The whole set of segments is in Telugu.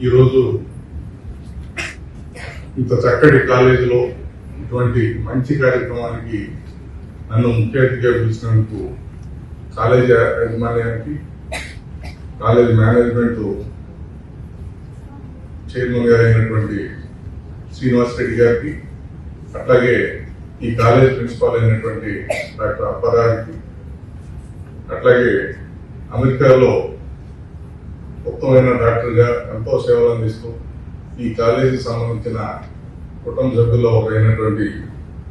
ఈరోజు ఇంత చక్కటి కాలేజీలో ఇటువంటి మంచి కార్యక్రమానికి నన్ను ముఖ్య అతిథిగా పిలిచినందుకు కాలేజీ యాజమాన్యానికి, కాలేజీ మేనేజ్మెంట్ చైర్మన్ గారు అయినటువంటి శ్రీనివాస్ రెడ్డి గారికి, అట్లాగే ఈ కాలేజ్ ప్రిన్సిపాల్ అయినటువంటి డాక్టర్ అప్పారావుకి, అట్లాగే అమెరికాలో ఉత్తమమైన డాక్టర్గా ఎంతో సేవలు అందిస్తూ ఈ కాలేజీకి సంబంధించిన కుటుంబ సభ్యుల్లో ఒకరైనటువంటి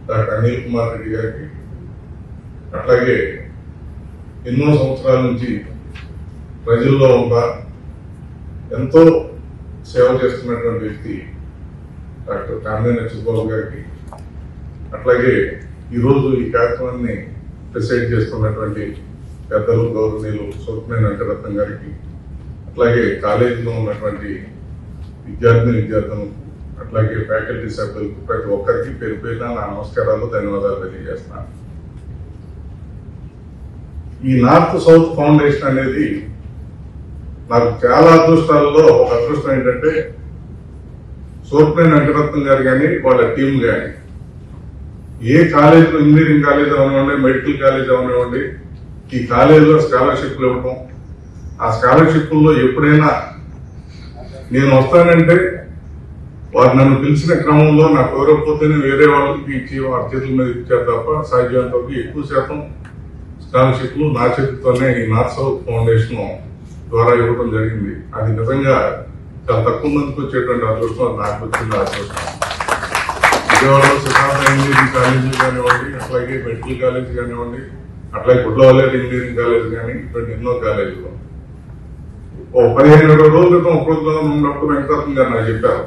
డాక్టర్ అనిల్ కుమార్ రెడ్డి గారికి, అట్లాగే ఎన్నో సంవత్సరాల నుంచి ప్రజల్లో ఎంతో సేవ చేస్తున్నటువంటి వ్యక్తి డాక్టర్ కామినేని నరసింహబాబు గారికి, అట్లాగే ఈరోజు ఈ కార్యక్రమాన్ని ప్రిసైడ్ చేస్తున్నటువంటి పెద్దలు గౌరవనీయులు సోకినేని వెంకటరత్నం గారికి, అట్లాగే కాలేజీలో ఉన్నటువంటి విద్యార్థులకు, అట్లాగే ఫ్యాకల్టీ సభ్యులకు, ప్రతి ఒక్కరికి పేరు పేరున నా నమస్కారాలు, ధన్యవాదాలు తెలియజేస్తున్నాను. ఈ నార్త్ సౌత్ ఫౌండేషన్ అనేది నాకు చాలా అదృష్టాలలో ఒక అదృష్టం ఏంటంటే, సోకినేని వెంకటరత్నం గారు కానీ వాళ్ళ టీం కానీ ఏ కాలేజీలో, ఇంజనీరింగ్ కాలేజ్ అవనివ్వండి, మెడికల్ కాలేజ్ అవనివ్వండి, ఈ కాలేజీలో స్కాలర్షిప్లు ఇవ్వటం, ఆ స్కాలర్షిప్ల్లో ఎప్పుడైనా నేను వస్తానంటే వారు నన్ను పిలిచిన క్రమంలో నాకు ఎవరైపోతేనే వేరే వాళ్ళకి ఇచ్చి వారి చేతుల మీద ఇచ్చారు తప్ప సాధ్యమంత ఎక్కువ శాతం స్కాలర్షిప్లు నా చేతితోనే ఈ నార్త్ సౌత్ ఫౌండేషన్ ద్వారా ఇవ్వడం జరిగింది. అది నిజంగా చాలా తక్కువ మందికి వచ్చేటువంటి అదృష్టం, నాకు వచ్చింది అదృష్టం. విజయవాడలో సిద్ధార్థ ఇంజనీరింగ్ కాలేజీ కానివ్వండి, అట్లాగే మెడికల్ కాలేజ్ కానివ్వండి, అట్లాగే గుడ్లవల్లేరు ఇంజనీరింగ్ కాలేజ్ కానీ, ఇటువంటి ఎన్నో కాలేజీలు. 15-20 రోజుల క్రితం ప్రోగ్రాం ఉన్నప్పుడు వెంకటరత్నం గారు నాకు చెప్పారు,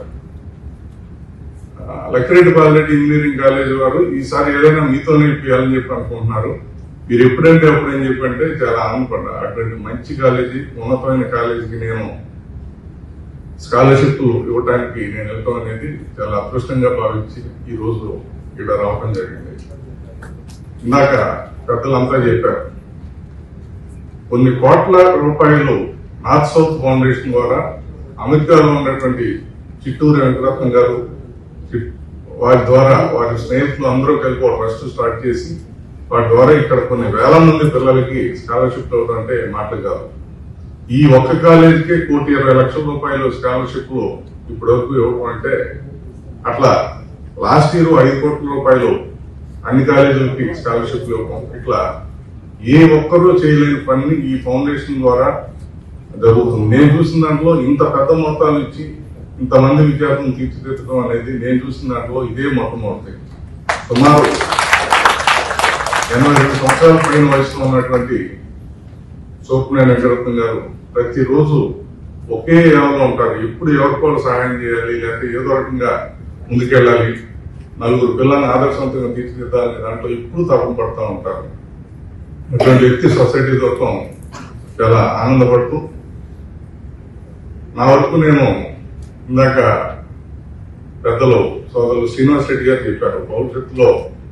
లక్కిరెడ్డి బాలరెడ్డి ఇంజనీరింగ్ కాలేజ్ వారు ఈసారి ఏదైనా మీతోనే ఇప్పించాలని చెప్పి అనుకుంటున్నారు, మీరు ఎప్పుడంటే అప్పుడు ఏం చెప్పంటే చాలా ఆనందపడ్డా. అటువంటి మంచి కాలేజీ, ఉన్నతమైన కాలేజీకి నేను స్కాలర్షిప్ ఇవ్వడానికి నేను వెళ్తాం అనేది చాలా అదృష్టంగా భావించి ఈ రోజు ఇక్కడ రావడం జరిగింది. ఇందాక పెద్దలంతా చెప్పారు, కొన్ని కోట్ల రూపాయలు నార్త్ సౌత్ ఫౌండేషన్ ద్వారా అమెరికాలో ఉన్నటువంటి చిట్టూరు వెంకటరత్నం గారు, వారి ద్వారా వారి స్నేహితులు అందరూ కలిపి ఒక ట్రస్ట్ స్టార్ట్ చేసి వాటి ద్వారా ఇక్కడ కొన్ని వేల మంది పిల్లలకి స్కాలర్షిప్ ఇవ్వడం అంటే మాటలు కాదు. ఈ ఒక్క కాలేజీకే 1,20,00,000 రూపాయలు స్కాలర్షిప్ ఇప్పటి వరకు ఇవ్వడం అంటే, అట్లా లాస్ట్ ఇయర్ 5 కోట్ల రూపాయలు అన్ని కాలేజీలకి స్కాలర్షిప్ ఇవ్వడం, ఇట్లా ఏ ఒక్కరూ చేయలేని పని ఈ ఫౌండేషన్ ద్వారా జరుగుతుంది. నేను చూసిన దాంట్లో ఇంత పెద్ద మొత్తాలు ఇచ్చి ఇంతమంది విద్యార్థులను తీర్చిదిద్దడం అనేది నేను చూసిన దాంట్లో ఇదే మొట్టమొదటి. సుమారు 82 సంవత్సరాల పైన వయసులో ఉన్నటువంటి సోకినేని వెంకటరత్నం గారు ప్రతిరోజు ఒకే యావలో ఉంటారు. ఎప్పుడు ఎవరికోళ్ళు సహాయం చేయాలి, లేకపోతే ఏదో రకంగా ముందుకెళ్ళాలి, నలుగురు పిల్లల్ని ఆదర్శవంతంగా తీర్చిదిద్దాలని దాంట్లో ఎప్పుడు తపన పడుతూ ఉంటారు. అటువంటి వ్యక్తి సొసైటీ దొరకడం చాలా ఆనందపడుతూ, నా వరకు నేను ఇందాక పెద్దలు సోదరులు శ్రీనివాస్ రెడ్డి గారు చెప్పారు, భవిష్యత్తులో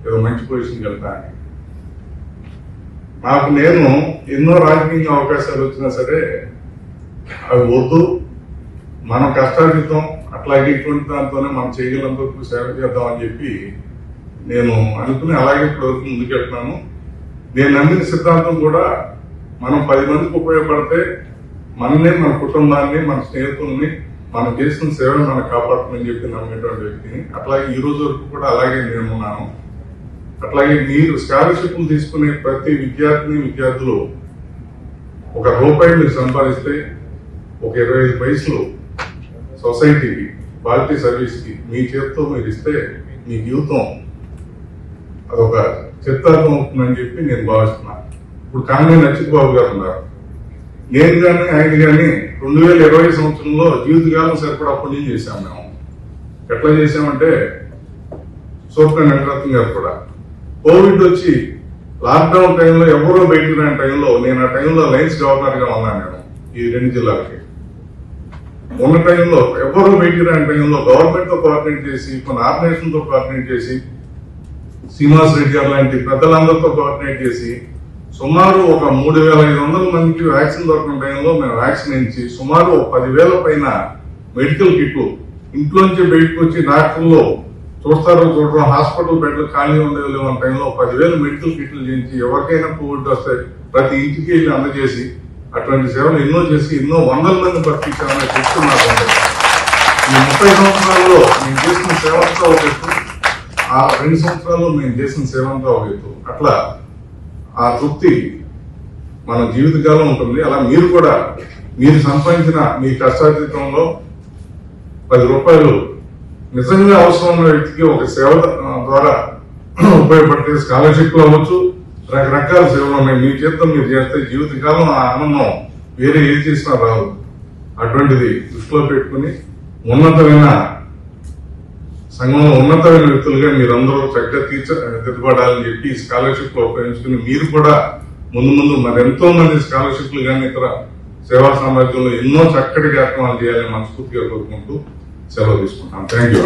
ఏదో మంచి పొజిషన్కి వెళ్తా అని. నాకు నేను ఎన్నో రాజకీయ అవకాశాలు వచ్చినా సరే అవి వద్దు, మనం కష్టార్జితం, అట్లాగే ఇటువంటి దాంతోనే మనం చేయగలంత వరకు సేవ చేద్దామని చెప్పి నేను అనుకుని అలాగే ఇప్పటివరకు ముందుకెళ్తున్నాను. నేను నమ్మిన సిద్ధాంతం కూడా మనం 10 మందికి ఉపయోగపడితే మనల్ని, మన కుటుంబాన్ని, మన స్నేహితుల్ని, మనం చేసిన సేవను మనం కాపాడుతుందని చెప్పి నమ్మేటువంటి వ్యక్తిని. అట్లాగే ఈ రోజు వరకు కూడా అలాగే నేను ఉన్నాను. అట్లాగే మీరు స్కాలర్షిప్లు తీసుకునే ప్రతి విద్యార్థులు ₹1 మీరు సంపాదిస్తే ఒక 25 పైసలు సొసైటీకి, క్వాలిటీ సర్వీస్ కి మీ చేతితో మీరు ఇస్తే మీ జీవితం అదొక చిత్తార్థం అవుతుందని చెప్పి నేను భావిస్తున్నాను. ఇప్పుడు కామినేని నరసింహబాబు గారు ఉన్నారు, నేను కానీ ఆయన కానీ 2020 సంవత్సరంలో జీవితకాలం సరిపడా పుణ్యం చేశాం. మేము ఎట్లా చేశామంటే, సోకినేని వెంకటరత్నం గారు కూడా కోవిడ్ వచ్చి లాక్డౌన్ టైంలో ఎవరో బయటకు రాని టైంలో, నేను ఆ టైంలో లైన్స్ గవర్నర్ గా ఉన్నాను. నేను ఈ 2 జిల్లాలకి ఉన్న టైంలో ఎవరో బయటకు రాని టైంలో గవర్నమెంట్ తో కోఆర్డినేట్ చేసి, కొన్ని ఆర్గనైజేషన్ తో కోఆర్డినేట్ చేసి, శ్రీనివాస్ రెడ్డి గారు లాంటి పెద్దలందరితో కోఆర్డినేట్ చేసి సుమారు ఒక 3,500 మందికి వ్యాక్సిన్ దొరకని టైంలో మేము వ్యాక్సిన్ ఇచ్చి సుమారు 10,000 పైన మెడికల్ కిట్లు ఇంట్లోంచి బయటకు వచ్చి డాక్టర్లు చూస్తారో చూడడం హాస్పిటల్ బెడ్లు ఖాళీ ఉండేది అనే టైంలో 10,000 మెడికల్ కిట్లు చేయించి ఎవరికైనా కోవిడ్ వస్తే ప్రతి ఇంటికి వెళ్ళి అందజేసి అటువంటి సేవలు ఎన్నో చేసి ఎన్నో వందల మంది బతికించామని చెప్తున్నారు. ఈ 30 సంవత్సరాల్లో మేము చేసిన సేవంతా ఒక ఎత్తు, ఆ 2 సంవత్సరాల్లో మేము చేసిన సేవంతా ఒక ఎత్తు. అట్లా ఆ తృప్తి మన జీవితకాలం ఉంటుంది. అలా మీరు కూడా మీరు సంపాదించిన మీ కష్టార్జితంలో 10 రూపాయలు నిజంగా అవసరం ఉన్న వ్యక్తికి ఒక సేవ ద్వారా ఉపయోగపడితే స్కాలర్షిప్లు అవ్వచ్చు, రకరకాల సేవలు ఉన్నాయి. మీ చేతం మీరు చేస్తే జీవితకాలం ఆ ఆనందం వేరే ఏది చేసినా రాదు. అటువంటిది దృష్టిలో పెట్టుకుని ఉన్నతమైన సంఘంలో ఉన్నతమైన వ్యక్తులుగా మీరందరూ చక్కగా తీర్చబడాలని చెప్పి స్కాలర్షిప్ లో ఉపయోగించుకుని మీరు కూడా ముందు ముందు మరెంతో మంది స్కాలర్షిప్లు కానీ ఇతర సేవా సామ్రాజ్యంలో ఎన్నో చక్కటి కార్యక్రమాలు చేయాలని మనస్ఫూర్తిగా కోరుకుంటూ సెలవు తీసుకుంటాం. Thank you.